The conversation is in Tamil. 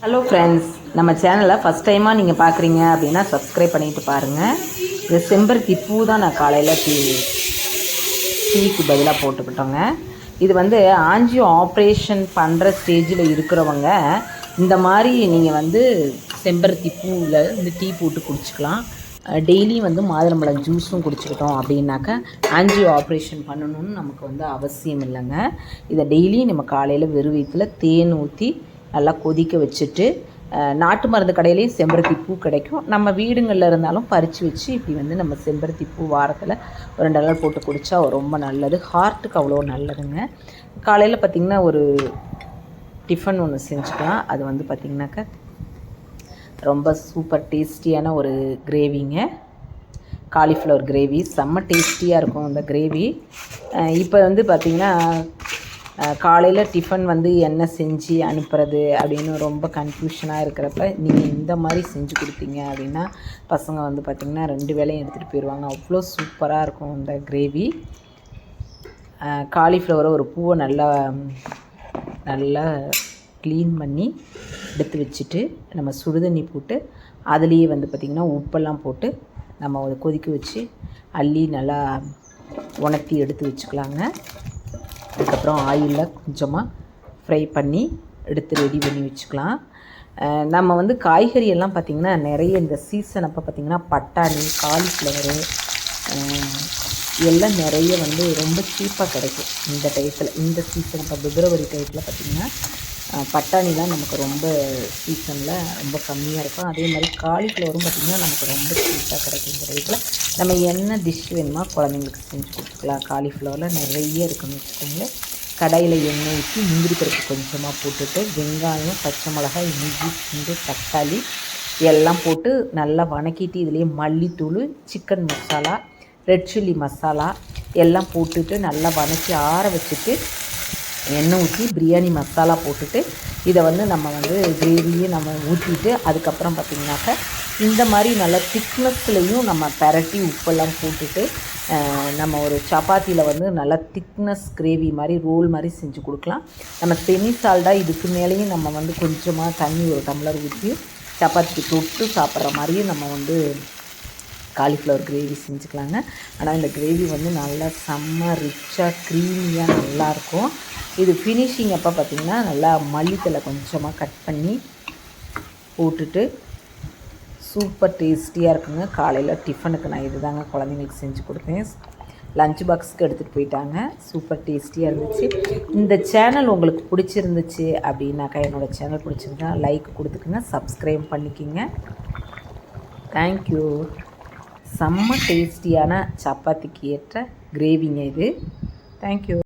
ஹலோ ஃப்ரெண்ட்ஸ், நம்ம சேனலை ஃபஸ்ட் டைமாக நீங்கள் பார்க்குறீங்க அப்படின்னா சப்ஸ்கிரைப் பண்ணிட்டு பாருங்கள். இது செம்பருத்தி பூ தான் நான் காலையில் டீக்கு பதிலாக போட்டுக்கிட்டோங்க. இது வந்து ஆஞ்சியோ ஆப்ரேஷன் பண்ணுற ஸ்டேஜில் இருக்கிறவங்க இந்த மாதிரி நீங்கள் வந்து செம்பருத்தி பூவில் இந்த டீ போட்டு குடிச்சிக்கலாம். டெய்லியும் வந்து மாதுளம்பழம் ஜூஸும் குடிச்சிக்கிட்டோம் அப்படின்னாக்கா ஆஞ்சியோ ஆப்ரேஷன் பண்ணணும்னு நமக்கு வந்து அவசியம் இல்லைங்க. இதை டெய்லியும் நம்ம காலையில் வெறும் வயிற்றில் தேன் ஊற்றி நல்லா கொதிக்க வச்சுட்டு, நாட்டு மருந்து கடையிலையும் செம்பருத்தி பூ கிடைக்கும். நம்ம வீடுங்களில் இருந்தாலும் பறித்து வச்சு இப்படி வந்து நம்ம செம்பருத்தி பூ வாரத்தில் ஒரு 2 நாள் போட்டு குடித்தா ரொம்ப நல்லது. ஹார்ட்டுக்கு அவ்வளோ நல்லதுங்க. காலையில் பார்த்திங்கன்னா ஒரு டிஃபன் ஒன்று செஞ்சுக்கலாம். அது வந்து பார்த்திங்கனாக்கா ரொம்ப சூப்பர் டேஸ்டியான ஒரு கிரேவிங்க. காலிஃப்ளவர் கிரேவி செம்ம டேஸ்டியாக இருக்கும் இந்த கிரேவி. இப்போ வந்து பார்த்திங்கன்னா காலையில் டிஃபன் வந்து என்ன செஞ்சு அனுப்புறது அப்படின்னு ரொம்ப கன்ஃபியூஷனாக இருக்கிறப்ப நீங்கள் இந்த மாதிரி செஞ்சு கொடுத்தீங்க அப்படின்னா பசங்க வந்து பார்த்திங்கன்னா 2 வேளையும் எடுத்துகிட்டு போயிடுவாங்க. அவ்வளோ சூப்பராக இருக்கும் இந்த கிரேவி. காலிஃப்ளவரை ஒரு பூவை நல்லா க்ளீன் பண்ணி எடுத்து வச்சுட்டு நம்ம சுடுதண்ணி போட்டு அதுலேயே வந்து பார்த்திங்கன்னா உப்பெல்லாம் போட்டு நம்ம அதை கொதிக்க வச்சு அள்ளி நல்லா உணர்த்தி எடுத்து வச்சுக்கலாங்க. அதுக்கப்புறம் ஆயிலில் கொஞ்சமாக ஃப்ரை பண்ணி எடுத்து ரெடி பண்ணி வச்சுக்கலாம். நம்ம வந்து காய்கறியெல்லாம் பார்த்திங்கன்னா நிறைய இந்த சீசன் அப்போ பார்த்திங்கன்னா பட்டாணி, காலிஃப்ளவரு எல்லாம் நிறைய வந்து ரொம்ப சீப்பாக கிடைக்கும். இந்த டயத்தில் இந்த சீசன் இப்போ பிப்ரவரி டயத்தில் பார்த்திங்கன்னா பட்டாணிலாம் நமக்கு ரொம்ப சீசனில் ரொம்ப கம்மியாக இருக்கும். அதே மாதிரி காலிஃப்ளவரும் பார்த்திங்கன்னா நமக்கு ரொம்ப சீப்பாக கிடைக்கும். இந்த டயத்தில் நம்ம என்ன டிஷ் வேணுமோ குழந்தைங்களுக்கு செஞ்சு கொடுத்துக்கலாம். காலிஃப்ளவரில் நிறைய இருக்குன்னு வச்சுக்கோங்களேன். கடாயில் எண்ணெய் ஊற்றி முந்திரி பருப்பு கொஞ்சமாக போட்டுட்டு வெங்காயம், பச்சை மிளகாய், இஞ்சி, பூண்டு, தக்காளி எல்லாம் போட்டு நல்லா வணக்கிட்டு இதுலேயே மல்லித்தூள், chicken masala, red chilli masala எல்லாம் போட்டுட்டு நல்லா வணக்கி ஆற வச்சுட்டு எண்ணெய் ஊற்றி பிரியாணி மசாலா போட்டுட்டு இதை வந்து நம்ம வந்து கிரேவியை நம்ம ஊற்றிட்டு அதுக்கப்புறம் பார்த்திங்கனாக்கா இந்த மாதிரி நல்லா திக்னஸ்லேயும் நம்ம பரட்டி உப்பெல்லாம் போட்டுட்டு நம்ம ஒரு சப்பாத்தியில் வந்து நல்லா திக்னஸ் கிரேவி மாதிரி ரோல் மாதிரி செஞ்சு கொடுக்கலாம். நம்ம செமி சால்டாக இதுக்கு மேலேயும் நம்ம வந்து கொஞ்சமாக தண்ணி ஒரு டம்ளர் ஊற்றி சப்பாத்திக்கு தொட்டு சாப்பிட்ற மாதிரியும் நம்ம வந்து காலிஃப்ளவர் கிரேவி செஞ்சுக்கலாங்க. ஆனால் இந்த கிரேவி வந்து நல்லா செம்ம ரிச்சாக க்ரீமியாக நல்லாயிருக்கும். இது ஃபினிஷிங் அப்போ பார்த்திங்கன்னா நல்லா மல்லித்தலை கொஞ்சமாக கட் பண்ணி போட்டுட்டு சூப்பர் டேஸ்டியாக இருக்குங்க. காலையில் டிஃபனுக்கு நான் இது தாங்க குழந்தைங்களுக்கு செஞ்சு கொடுத்தேன். லஞ்ச் பாக்ஸுக்கு எடுத்துகிட்டு போயிட்டாங்க. சூப்பர் டேஸ்டியாக இருந்துச்சு. இந்த சேனல் உங்களுக்கு பிடிச்சிருந்துச்சு அப்படின்னாக்கா என்னோடய சேனல் பிடிச்சிருந்தா லைக் கொடுத்துக்குங்க, சப்ஸ்கிரைப் பண்ணிக்கிங்க. தேங்க்யூ. செம்ம டேஸ்டியான சப்பாத்திக்கு ஏற்ற கிரேவிங்க இது. தேங்க்யூ.